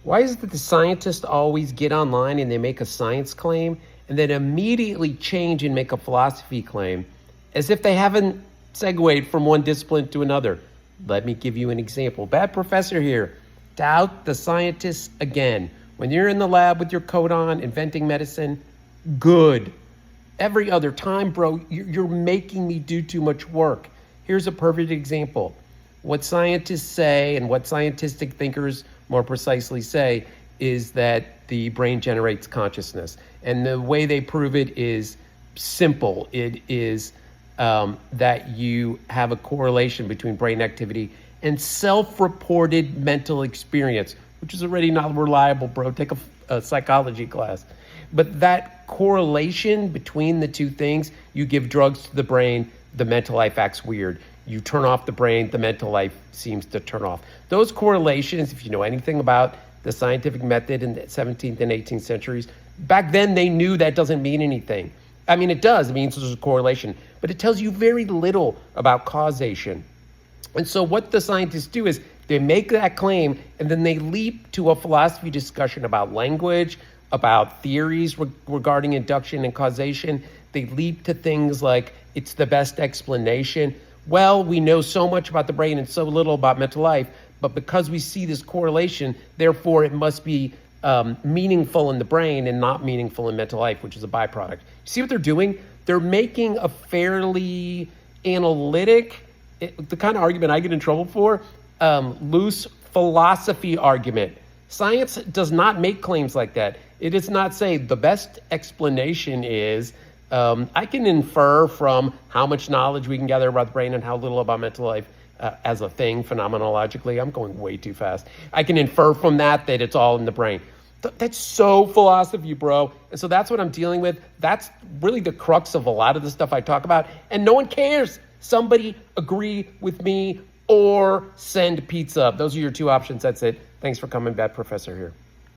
Why is it that the scientists always get online and they make a science claim and then immediately change and make a philosophy claim as if they haven't segued from one discipline to another? Let me give you an example. Bad professor here. Doubt the scientists again. When you're in the lab with your coat on, inventing medicine, good. Every other time, bro, you're making me do too much work. Here's a perfect example. What scientists say and what scientific thinkers more precisely say is that the brain generates consciousness. And the way they prove it is simple. It is that you have a correlation between brain activity and self-reported mental experience, which is already not reliable, bro. Take a psychology class. But that correlation between the two things, you give drugs to the brain, the mental life acts weird. You turn off the brain, the mental life seems to turn off. Those correlations, if you know anything about the scientific method in the 17th and 18th centuries, back then they knew that doesn't mean anything. I mean, it does. It means there's a correlation, but it tells you very little about causation. And so what the scientists do is they make that claim and then they leap to a philosophy discussion about language, about theories regarding induction and causation. They leap to things like it's the best explanation. Well, we know so much about the brain and so little about mental life, but because we see this correlation, therefore it must be meaningful in the brain and not meaningful in mental life, which is a byproduct. See what they're doing? They're making a fairly analytic, the kind of argument I get in trouble for, loose philosophy argument. Science does not make claims like that. It does not say the best explanation is, I can infer from how much knowledge we can gather about the brain and how little about mental life as a thing phenomenologically. I'm going way too fast. I can infer from that it's all in the brain. That's so philosophy, bro. And so that's what I'm dealing with. That's really the crux of a lot of the stuff I talk about. And no one cares. Somebody agree with me or send pizza. Those are your two options. That's it. Thanks for coming, Bad Professor here.